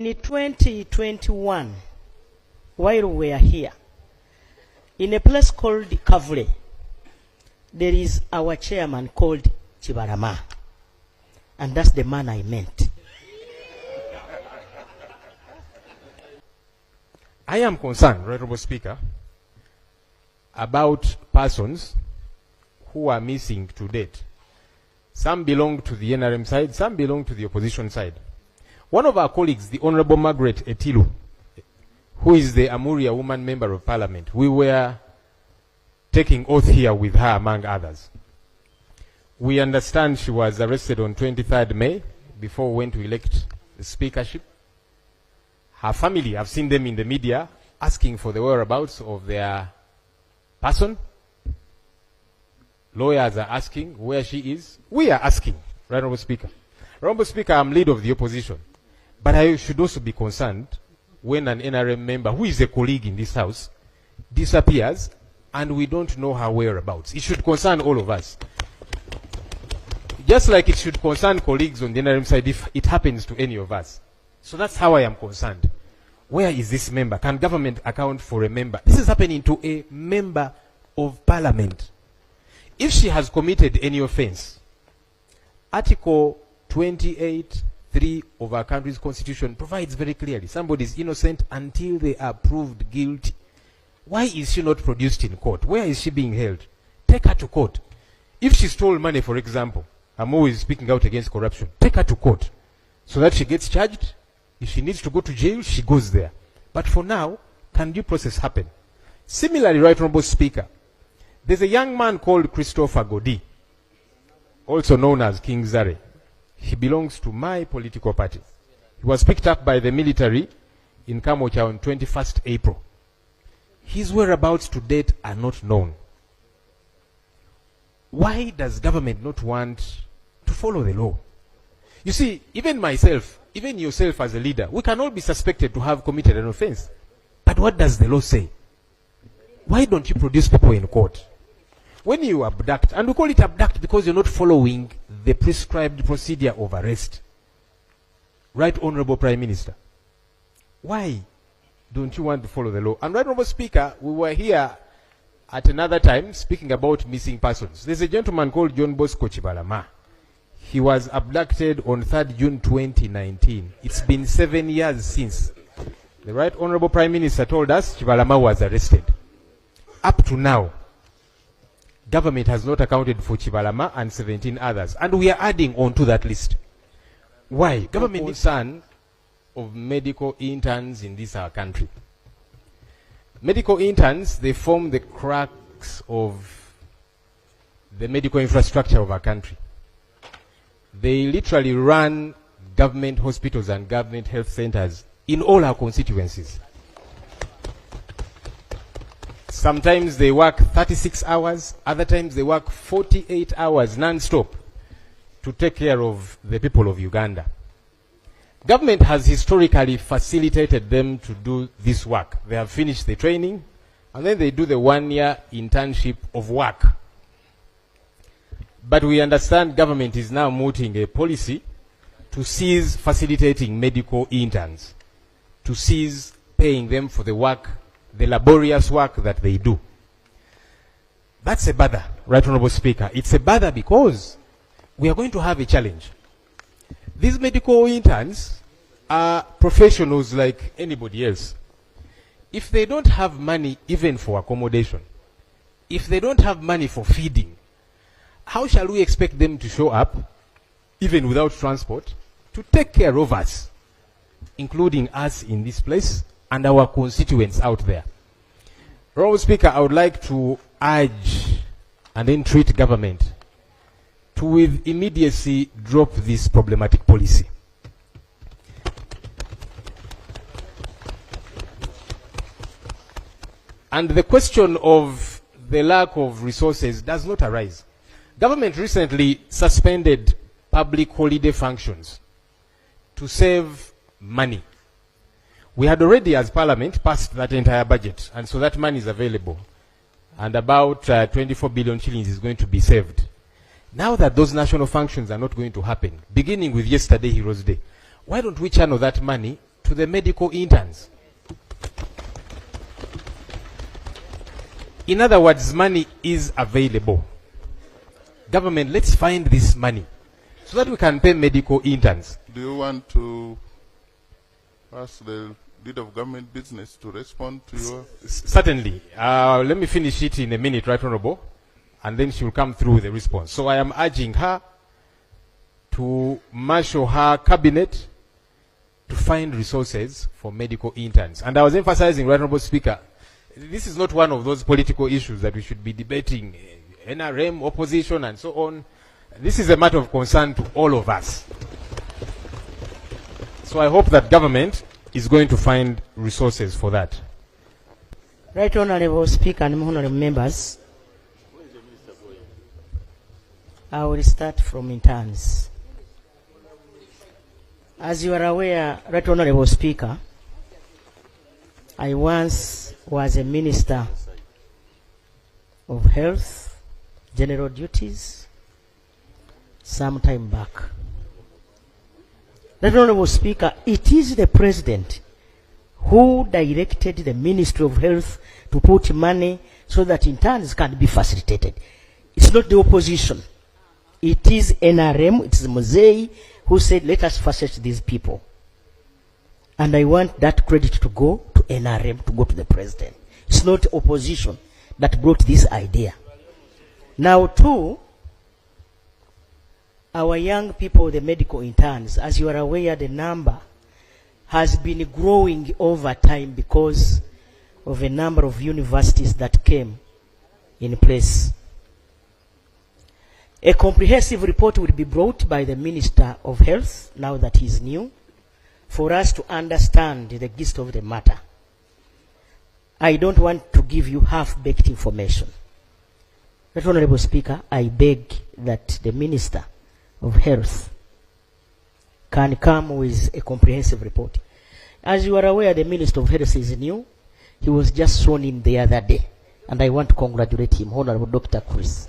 In 2021, while we are here, in a place called Kavule, there is our chairman called Kibalama. And that's the man I meant. I am concerned, Honorable Speaker, about persons who are missing to date. Some belong to the NRM side, some belong to the opposition side. One of our colleagues, the Honorable Margaret Etilu, who is the Amuria woman member of parliament, we were taking oath here with her among others. We understand she was arrested on 23rd May before we went to elect the speakership. Her family, I've seen them in the media asking for the whereabouts of their person. Lawyers are asking where she is. We are asking, Honorable Speaker. Honorable Speaker, I'm leader of the opposition. But I should also be concerned when an NRM member, who is a colleague in this house, disappears and we don't know her whereabouts. It should concern all of us. Just like it should concern colleagues on the NRM side if it happens to any of us. So that's how I am concerned. Where is this member? Can government account for a member? This is happening to a member of parliament. If she has committed any offense, Article 28(3) of our country's constitution provides very clearly somebody is innocent until they are proved guilty. Why is she not produced in court? Where is she being held? Take her to court. If she stole money, for example, I'm always speaking out against corruption. Take her to court so that she gets charged. If she needs to go to jail, she goes there. But for now, can due process happen? Similarly, Right Honorable Speaker, there's a young man called Christopher Godi, also known as King Zare. He belongs to my political party. He was picked up by the military in Kamocha on 21st April. His whereabouts to date are not known. Why does government not want to follow the law? You see, even myself, even yourself as a leader, we can all be suspected to have committed an offense. But what does the law say? Why don't you produce people in court? When you abduct, and we call it abduct because you're not following the prescribed procedure of arrest. Right Honorable Prime Minister, why don't you want to follow the law? And Right Honorable Speaker, we were here at another time speaking about missing persons. There's a gentleman called John Bosco Kibalama. He was abducted on 3rd June 2019. It's been 7 years since. The Right Honorable Prime Minister told us Kibalama was arrested. Up to now, government has not accounted for Kibalama and 17 others. And we are adding on to that list. Why? Government is concerned of medical interns in this our country. Medical interns, they form the cracks of the medical infrastructure of our country. They literally run government hospitals and government health centers in all our constituencies. Sometimes they work 36 hours, other times they work 48 hours non-stop to take care of the people of Uganda. Government has historically facilitated them to do this work. They have finished the training, and then they do the 1-year internship of work. But we understand government is now mooting a policy to cease facilitating medical interns, to cease paying them for the work, the laborious work that they do. That's a bother, Right Honorable Speaker. It's a bother because we are going to have a challenge. These medical interns are professionals like anybody else. If they don't have money even for accommodation, if they don't have money for feeding, how shall we expect them to show up, even without transport, to take care of us, including us in this place and our constituents out there? Honorable Speaker, I would like to urge and entreat government to with immediacy drop this problematic policy. And the question of the lack of resources does not arise. Government recently suspended public holiday functions to save money. We had already, as Parliament, passed that entire budget, and so that money is available. And about 24 billion shillings is going to be saved. Now that those national functions are not going to happen, beginning with yesterday, Heroes Day, why don't we channel that money to to the medical interns. In other words, money is available. Government, let's find this money so that we can pay medical interns. Do you want to ask the leader of government business to respond to your... Certainly. Let me finish it in a minute, Right Honorable, and then she will come through with the response. So I am urging her to marshal her cabinet to find resources for medical interns. And I was emphasizing, Right Honorable Speaker, this is not one of those political issues that we should be debating, NRM, opposition, and so on. This is a matter of concern to all of us. So I hope that government is going to find resources for that. Right Honorable Speaker and honorable members, I will start from interns. As you are aware, Right Honorable Speaker, I once was a Minister of Health, General Duties, some time back. Right Honorable Speaker, it is the President who directed the Ministry of Health to put money so that interns can be facilitated. It's not the opposition. It is NRM, it's Mosei who said, let us facilitate these people. And I want that credit to go to NRM, to go to the President. It's not opposition that brought this idea. Now, too, our young people, the medical interns, as you are aware, the number has been growing over time because of a number of universities that came in place. A comprehensive report will be brought by the Minister of Health, now that he is new, for us to understand the gist of the matter. I don't want to give you half-baked information. Right Honorable Speaker, I beg that the Minister of Health can come with a comprehensive report. As you are aware, the Minister of Health is new. He was just sworn in the other day, and I want to congratulate him, Honorable Dr. Chris.